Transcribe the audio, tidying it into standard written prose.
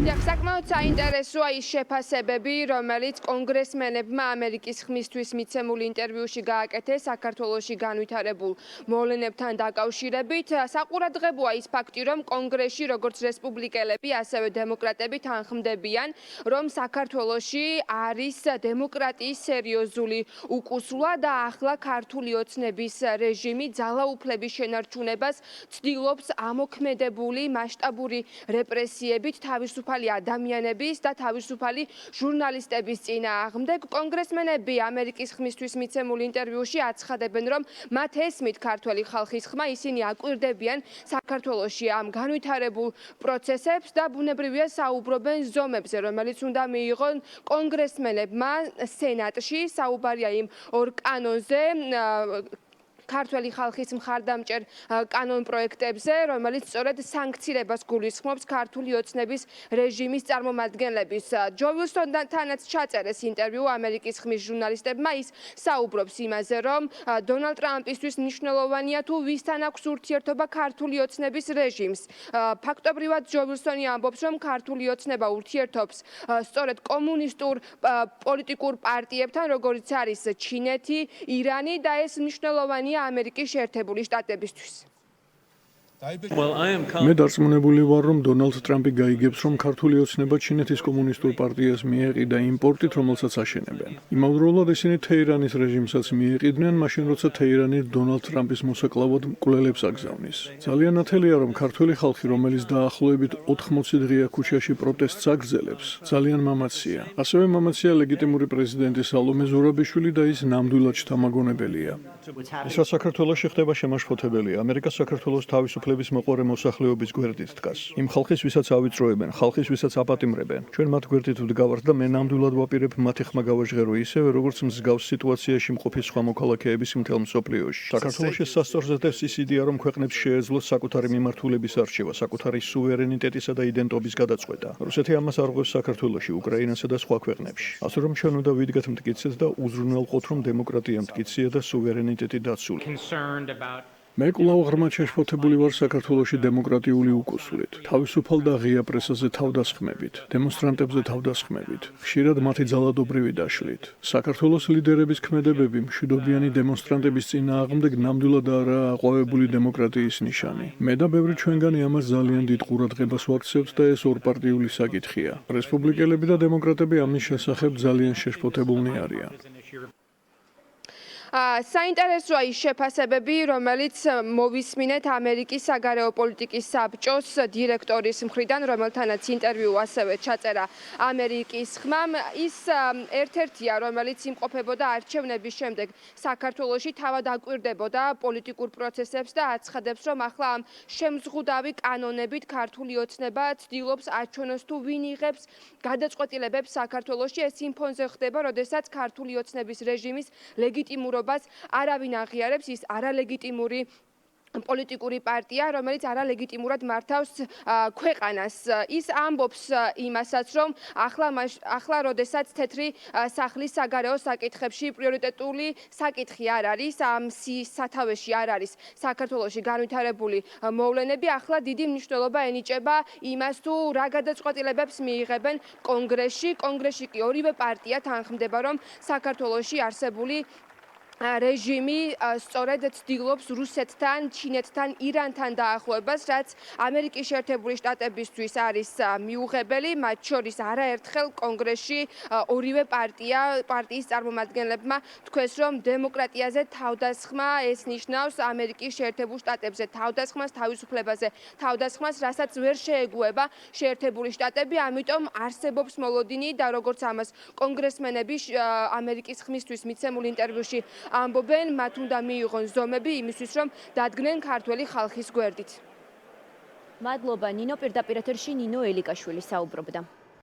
საკმაოდ საინტერესოა ის შეფასებები, რომელიც კონგრესმენებმა ამერიკის ხმისთვის მიცემულ ინტერვიუში გააკეთეს საქართველოში განვითარებულ მოვლენებთან დაკავშირებით. საყურადღებოა ის ფაქტი, რომ კონგრესში როგორც რესპუბლიკელები, ასევე დემოკრატები თანხმდებიან, რომ საქართველოში არის დემოკრატიის სერიოზული უკუსრვა და ახლა ქართული ოცნების რეჟიმი ძალაუფლების შენარჩუნებას ცდილობს ამოქმედებული მასშტაბური რეპრესიებით თავისუფალი ადამიანების და თავისუფალი ჟურნალისტების წინააღმდეგ. კონგრესმენები ამერიკის ხმისთვის მიცემულ ინტერვიუში აცხადებენ, რომ მათ ესმით ქართველი ხალხის ხმა, ისინი აკვირდებიან საქართველოში ამ განვითარებულ პროცესებს და ბუნებრივია საუბრობენ ზომებზე, რომელიც უნდა მიიღონ კონგრესმენებმა სენატში. საუბარია იმ ორ კანონზე, ქართველი ხალხის მხარდამჭერ კანონპროექტებზე, რომელიც სწორედ სანქცირებას გულისხმობს ქართული ოცნების რეჟიმის წარმომადგენლების. ჯო ვილსონთანაც ჩაწერეს ინტერვიუ ამერიკის ხმის ჟურნალისტებმა. ის საუბრობს იმაზე, რომ დონალდ ტრამპისთვის მნიშვნელოვანია თუ ვისთან აქვს ურთიერთობა ქართული ოცნების რეჟიმს. ფაქტობრივად ჯო ვილსონი ამბობს, რომ ქართული ოცნება ურთიერთობს სწორედ კომუნისტურ პოლიტიკურ პარტიებთან, როგორიც არის ჩინეთი, ირანი და ეს მნიშვნელოვანია ამერიკის შეერთებული შტატებისთვის. მე დარწმუნებული ვარ, რომ დონალდ ტრამპი გაიგებს, რომ ქართული ოცნება ჩინეთის კომუნისტურ პარტიას მიეყიდა იმპორტით, რომელსაც აშენებენ. იმავდროულად ისინი თეირანის რეჟიმსაც მიეყიდნენ, მაშინ როცა თეირანი დონალდ ტრამპის მოსაკლავად მკვლელებს აგზავნის. ძალიან ნათელია, რომ ქართველი ხალხი, რომელიც დაახლოებით 80 დღეა ქუჩაში პროტესტს აგრძელებს, ძალიან მამაცია. ასევე მამაცია ლეგიტიმური პრეზიდენტი სალომე ზურაბიშვილი და ის ნამდვილად შთამაგონებელია. ის რა საქართველოში ხდება შემაშფოთებელია. ამერიკა საქართველოს თავისუფლების მოყარე მოსახლეობის გვერდით დგას. იმ ხალხის, ვისაც ავიწროებენ, ხალხის, ვისაც აპატიმრებენ. ჩვენ მათ გვერდით ვდგავართ და მე ნამდვილად ვაპირებ მათი ხმა გავაჟღერო ისევე, როგორც მსგავს სიტუაციაში მყოფი სხვა მოქალაქეების მთელ მსოფლიოში. საქართველოში სასწორს ედევს ის იდეა, რომ ქვეყნებს შეეძლოს საკუთარი მიმართულების არჩევა, საკუთარი სუვერენიტეტისა და იდენტობის გადაწყვეტა. რუსეთი ამას არღვევს საქართველოში, უკრაინასა და სხვა ქვეყნებში. ასე რომ ჩვენ უნდა ვიდგათ მტკიცედ და უზრუნველყოთ, რომ დემოკრატია მტკიცია და სუვერენიტეტი დაცული. მე კვლავ ღრმად შეშფოთებული ვარ საქართველოში დემოკრატიული უკუსვრით, თავისუფალ და ღია პრესაზე თავდასხმებით, დემონსტრანტებზე თავდასხმებით, ხშირად მათი ძალადობრივი დაშლით. საქართველოს ლიდერების ქმედებები მშვიდობიანი დემონსტრანტების წინააღმდეგ ნამდვილად არაა აყვავებული დემოკრატიის ნიშანი. მე და ბევრი ჩვენგანი ამას ძალიან დიდ ყურადღებას ვაქცევთ და ეს ორპარტიული საკითხია. რესპუბლიკელები და დემოკრატები ამის შესახებ ძალიან შეშფოთებულნი არიან. საინტერესოა ის შეფასებები, რომელიც მოვისმინეთ ამერიკის საგარეო პოლიტიკის საბჭოს დირექტორის მხრიდან, რომელთანაც ინტერვიუ ასევე ჩაწერა ამერიკის ხმამ. ის ერთ-ერთია, რომელიც იმყოფებოდა არჩევნების შემდეგ საქართველოში თავად აკვირდებოდა პოლიტიკურ პროცესებს და აცხადებს, რომ ახლა ამ შემზღუდავი კანონებით ქართული ოცნება ცდილობს აჩვენოს თუ ვინ იღებს გადაწყვეტილებებს საქართველოში. ეს იმ ფონზე ხდება, როდესაც ქართული ოცნების რეჟიმის ლეგიტიმურობა არავინ აღიარებს, ის არალეგიტიმური პოლიტიკური პარტია, რომელიც არალეგიტიმურად მართავს ქვეყანას. ის ამბობს იმასაც, რომ ახლა როდესაც თეთრი სახლის საგარეო საკითხებში პრიორიტეტული საკითხი არ არის, ამ სათავეში არ არის საქართველოში განვითარებული მოვლენები, ახლა დიდი მნიშვნელობა ენიჭება იმას, თუ რა გადაწყვეტილებებს მიიღებენ კონგრესში. კონგრესში კი ორივე პარტია თანხმდება, რომ საქართველოში არსებული რეჟიმი სწორედ ცდილობს რუსეთთან, ჩინეთთან, ირანთან დაახლოებას, რაც ამერიკის შეერთებული შტატებისთვის არის მიუღებელი. მათ შორის არაერთხელ კონგრესში ორივე პარტიის წარმომადგენლებმა თქვეს, რომ დემოკრატიაზე თავდასხმა ეს ნიშნავს ამერიკის შეერთებულ შტატებზე თავდასხმას, თავისუფლებაზე თავდასხმას, რასაც ვერ შეეგუება შეერთებული შტატები. ამიტომ არსებობს მოლოდინი და როგორც ამას კონგრესმენები ამერიკის ხმისთვის მიცემულ ინტერვიუში ამბობენ, მათ უნდა მიიღონ ზომები იმისთვის, რომ დადგნენ ქართველი ხალხის გვერდით. მადლობა ნინო, პირდაპირ ეთერში ნინო ელიკაშვილი საუბრობდა.